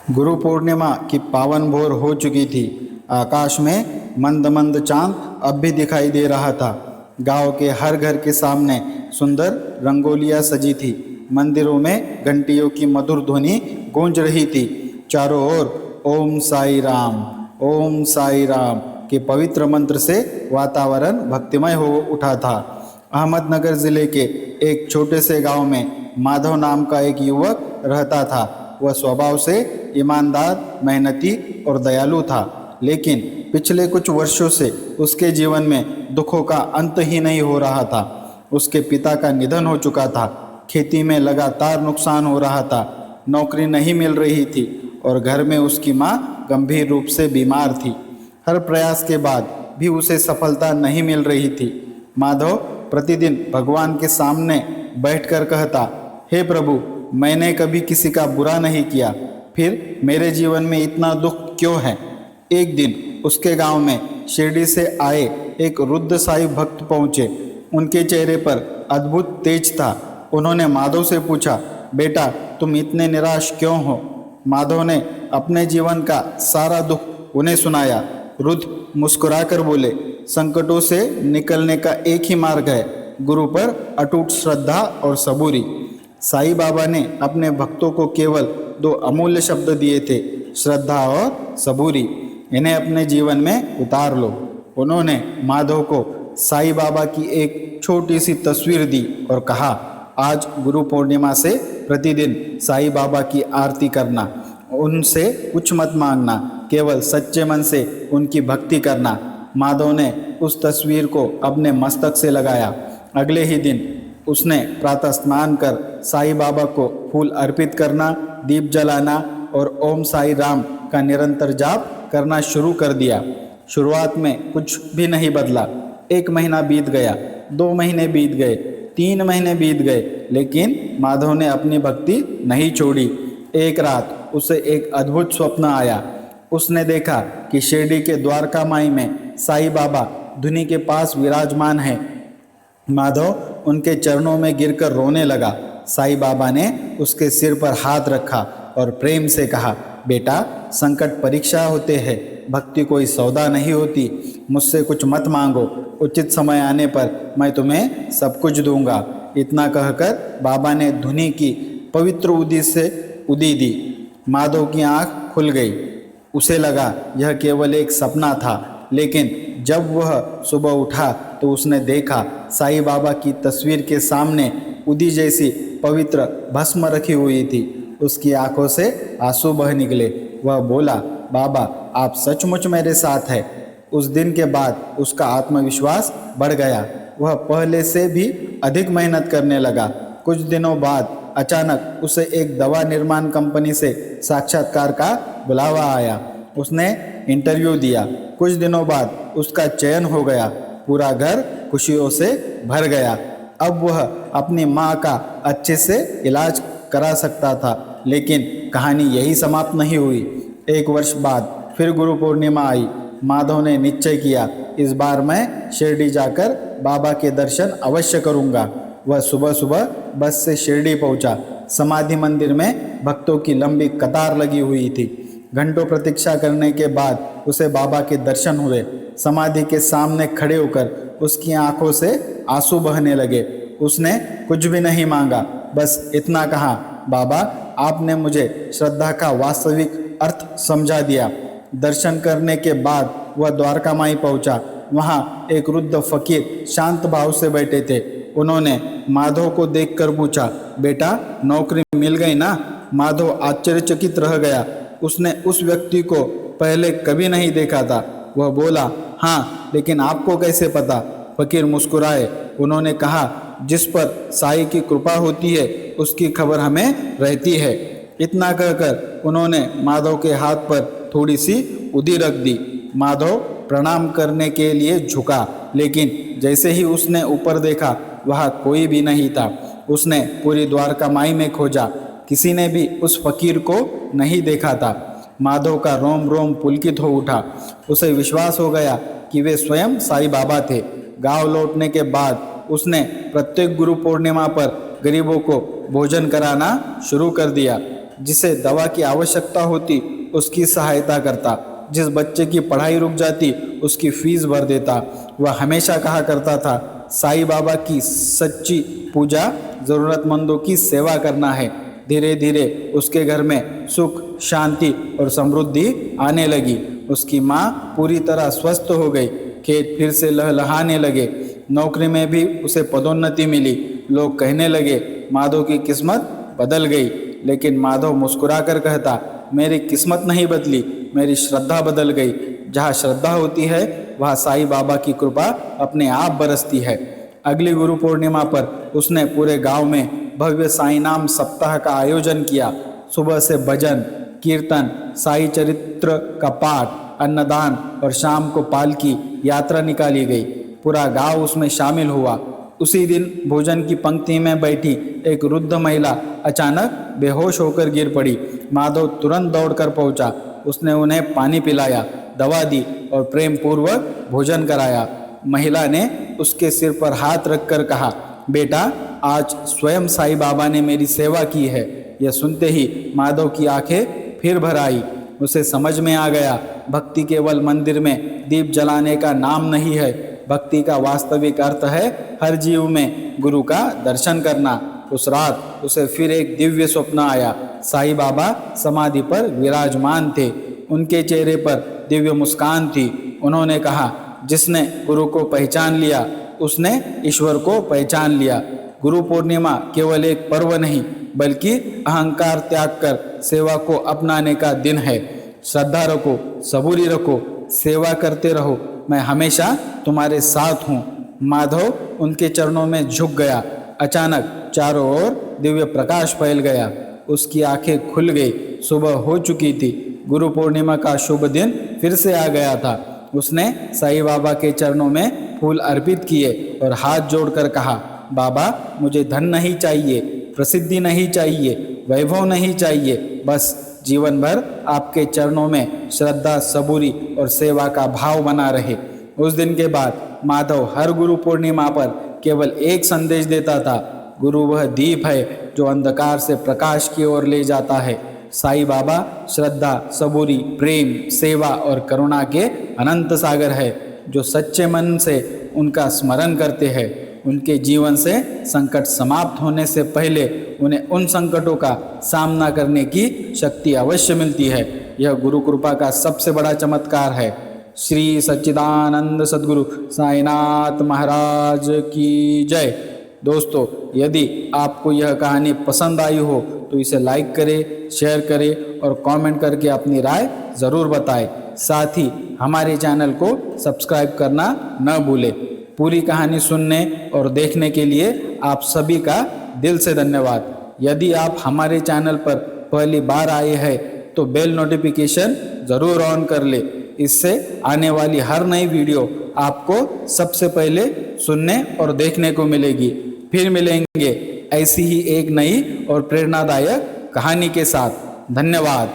गुरु पूर्णिमा की पावन भोर हो चुकी थी। आकाश में मंद मंद चांद अब भी दिखाई दे रहा था। गांव के हर घर के सामने सुंदर रंगोलियां सजी थी। मंदिरों में घंटियों की मधुर ध्वनि गूंज रही थी। चारों ओर ओम साई राम के पवित्र मंत्र से वातावरण भक्तिमय हो उठा था। अहमदनगर जिले के एक छोटे से गांव में माधव नाम का एक युवक रहता था। वह स्वभाव से ईमानदार, मेहनती और दयालु था, लेकिन पिछले कुछ वर्षों से उसके जीवन में दुखों का अंत ही नहीं हो रहा था। उसके पिता का निधन हो चुका था। खेती में लगातार नुकसान हो रहा था। नौकरी नहीं मिल रही थी और घर में उसकी माँ गंभीर रूप से बीमार थी। हर प्रयास के बाद भी उसे सफलता नहीं मिल रही थी। माधव प्रतिदिन भगवान के सामने बैठकर कहता, हे प्रभु, मैंने कभी किसी का बुरा नहीं किया, फिर मेरे जीवन में इतना दुख क्यों है। एक दिन उसके गांव में शिरडी से आए एक वृद्ध साई भक्त पहुंचे। उनके चेहरे पर अद्भुत तेज था। उन्होंने माधव से पूछा, बेटा, तुम इतने निराश क्यों हो। माधव ने अपने जीवन का सारा दुख उन्हें सुनाया। वृद्ध मुस्कुराकर बोले, संकटों से निकलने का एक ही मार्ग है, गुरु पर अटूट श्रद्धा और सबूरी। साईं बाबा ने अपने भक्तों को केवल दो अमूल्य शब्द दिए थे, श्रद्धा और सबूरी। इन्हें अपने जीवन में उतार लो। उन्होंने माधव को साईं बाबा की एक छोटी सी तस्वीर दी और कहा, आज गुरु पूर्णिमा से प्रतिदिन साईं बाबा की आरती करना। उनसे कुछ मत मांगना, केवल सच्चे मन से उनकी भक्ति करना। माधव ने उस तस्वीर को अपने मस्तक से लगाया। अगले ही दिन उसने प्रातः स्नान कर साईं बाबा को फूल अर्पित करना, दीप जलाना और ओम साई राम का निरंतर जाप करना शुरू कर दिया। शुरुआत में कुछ भी नहीं बदला। 1 महीना बीत गया, 2 महीने बीत गए, 3 महीने बीत गए, लेकिन माधव ने अपनी भक्ति नहीं छोड़ी। एक रात उसे एक अद्भुत स्वप्न आया। उसने देखा कि शिरडी के द्वारका माई में साईं बाबा धुनी के पास विराजमान है। माधव उनके चरणों में गिरकर रोने लगा। साईं बाबा ने उसके सिर पर हाथ रखा और प्रेम से कहा, बेटा, संकट परीक्षा होते हैं, भक्ति कोई सौदा नहीं होती। मुझसे कुछ मत मांगो, उचित समय आने पर मैं तुम्हें सब कुछ दूंगा। इतना कहकर बाबा ने धुनी की पवित्र उदी से उदी दी। माधव की आंख खुल गई। उसे लगा यह केवल एक सपना था, लेकिन जब वह सुबह उठा तो उसने देखा साईं बाबा की तस्वीर के सामने उदी जैसी पवित्र भस्म रखी हुई थी। उसकी आंखों से आंसू बह निकले। वह बोला, बाबा, आप सचमुच मेरे साथ हैं। उस दिन के बाद उसका आत्मविश्वास बढ़ गया। वह पहले से भी अधिक मेहनत करने लगा। कुछ दिनों बाद अचानक उसे एक दवा निर्माण कंपनी से साक्षात्कार का बुलावा आया। उसने इंटरव्यू दिया। कुछ दिनों बाद उसका चयन हो गया। पूरा घर खुशियों से भर गया। अब वह अपनी माँ का अच्छे से इलाज करा सकता था। लेकिन कहानी यही समाप्त नहीं हुई। 1 वर्ष बाद फिर गुरु पूर्णिमा आई। माधव ने निश्चय किया, इस बार मैं शिरडी जाकर बाबा के दर्शन अवश्य करूँगा। वह सुबह सुबह बस से शिरडी पहुँचा। समाधि मंदिर में भक्तों की लंबी कतार लगी हुई थी। घंटों प्रतीक्षा करने के बाद उसे बाबा के दर्शन हुए। समाधि के सामने खड़े होकर उसकी आंखों से आंसू बहने लगे। उसने कुछ भी नहीं मांगा, बस इतना कहा, बाबा, आपने मुझे श्रद्धा का वास्तविक अर्थ समझा दिया। दर्शन करने के बाद वह द्वारका माई पहुंचा। वहां एक वृद्ध फकीर शांत भाव से बैठे थे। उन्होंने माधव को देखकर पूछा, बेटा, नौकरी मिल गई ना। माधव आश्चर्यचकित रह गया। उसने उस व्यक्ति को पहले कभी नहीं देखा था। वह बोला, हाँ, लेकिन आपको कैसे पता। फकीर मुस्कुराए। उन्होंने कहा, जिस पर साईं की कृपा होती है उसकी खबर हमें रहती है। इतना कहकर उन्होंने माधव के हाथ पर थोड़ी सी उदी रख दी। माधव प्रणाम करने के लिए झुका, लेकिन जैसे ही उसने ऊपर देखा वहाँ कोई भी नहीं था। उसने पूरी द्वारका माई में खोजा, किसी ने भी उस फकीर को नहीं देखा था। माधव का रोम रोम पुलकित हो उठा। उसे विश्वास हो गया कि वे स्वयं साईं बाबा थे। गांव लौटने के बाद उसने प्रत्येक गुरु पूर्णिमा पर गरीबों को भोजन कराना शुरू कर दिया। जिसे दवा की आवश्यकता होती उसकी सहायता करता, जिस बच्चे की पढ़ाई रुक जाती उसकी फीस भर देता। वह हमेशा कहा करता था, साईं बाबा की सच्ची पूजा ज़रूरतमंदों की सेवा करना है। धीरे धीरे उसके घर में सुख, शांति और समृद्धि आने लगी। उसकी माँ पूरी तरह स्वस्थ हो गई, खेत फिर से लहलहाने लगे, नौकरी में भी उसे पदोन्नति मिली। लोग कहने लगे, माधव की किस्मत बदल गई। लेकिन माधव मुस्कुरा कर कहता, मेरी किस्मत नहीं बदली, मेरी श्रद्धा बदल गई। जहाँ श्रद्धा होती है वहाँ साईं बाबा की कृपा अपने आप बरसती है। अगली गुरु पूर्णिमा पर उसने पूरे गांव में भव्य साईं नाम सप्ताह का आयोजन किया। सुबह से भजन, कीर्तन, साईं चरित्र का पाठ, अन्नदान और शाम को पालकी यात्रा निकाली गई। पूरा गांव उसमें शामिल हुआ। उसी दिन भोजन की पंक्ति में बैठी एक वृद्ध महिला अचानक बेहोश होकर गिर पड़ी। माधव तुरंत दौड़कर पहुंचा। उसने उन्हें पानी पिलाया, दवा दी और प्रेम पूर्वक भोजन कराया। महिला ने उसके सिर पर हाथ रखकर कहा, बेटा, आज स्वयं साईं बाबा ने मेरी सेवा की है। यह सुनते ही माधव की आंखें फिर भर आई। उसे समझ में आ गया, भक्ति केवल मंदिर में दीप जलाने का नाम नहीं है। भक्ति का वास्तविक अर्थ है हर जीव में गुरु का दर्शन करना। उस रात उसे फिर एक दिव्य स्वप्न आया। साईं बाबा समाधि पर विराजमान थे। उनके चेहरे पर दिव्य मुस्कान थी। उन्होंने कहा, जिसने गुरु को पहचान लिया उसने ईश्वर को पहचान लिया। गुरु पूर्णिमा केवल एक पर्व नहीं बल्कि अहंकार त्याग कर सेवा को अपनाने का दिन है। श्रद्धा रखो, सबूरी रखो, सेवा करते रहो, मैं हमेशा तुम्हारे साथ हूँ। माधव उनके चरणों में झुक गया। अचानक चारों ओर दिव्य प्रकाश फैल गया। उसकी आंखें खुल गई। सुबह हो चुकी थी। गुरु पूर्णिमा का शुभ दिन फिर से आ गया था। उसने साईं बाबा के चरणों में फूल अर्पित किए और हाथ जोड़कर कहा, बाबा, मुझे धन नहीं चाहिए, प्रसिद्धि नहीं चाहिए, वैभव नहीं चाहिए, बस जीवन भर आपके चरणों में श्रद्धा, सबूरी और सेवा का भाव बना रहे। उस दिन के बाद माधव हर गुरु पूर्णिमा पर केवल एक संदेश देता था, गुरु वह दीप है जो अंधकार से प्रकाश की ओर ले जाता है। साईं बाबा श्रद्धा, सबूरी, प्रेम, सेवा और करुणा के अनंत सागर है। जो सच्चे मन से उनका स्मरण करते हैं, उनके जीवन से संकट समाप्त होने से पहले उन्हें उन संकटों का सामना करने की शक्ति अवश्य मिलती है। यह गुरु कृपा का सबसे बड़ा चमत्कार है। श्री सच्चिदानंद सद्गुरु साईनाथ महाराज की जय। दोस्तों, यदि आपको यह कहानी पसंद आई हो तो इसे लाइक करें, शेयर करें और कमेंट करके अपनी राय ज़रूर बताएं। साथ ही हमारे चैनल को सब्सक्राइब करना न भूलें। पूरी कहानी सुनने और देखने के लिए आप सभी का दिल से धन्यवाद। यदि आप हमारे चैनल पर पहली बार आए हैं तो बेल नोटिफिकेशन ज़रूर ऑन कर ले। इससे आने वाली हर नई वीडियो आपको सबसे पहले सुनने और देखने को मिलेगी। फिर मिलेंगे ऐसी ही एक नई और प्रेरणादायक कहानी के साथ। धन्यवाद।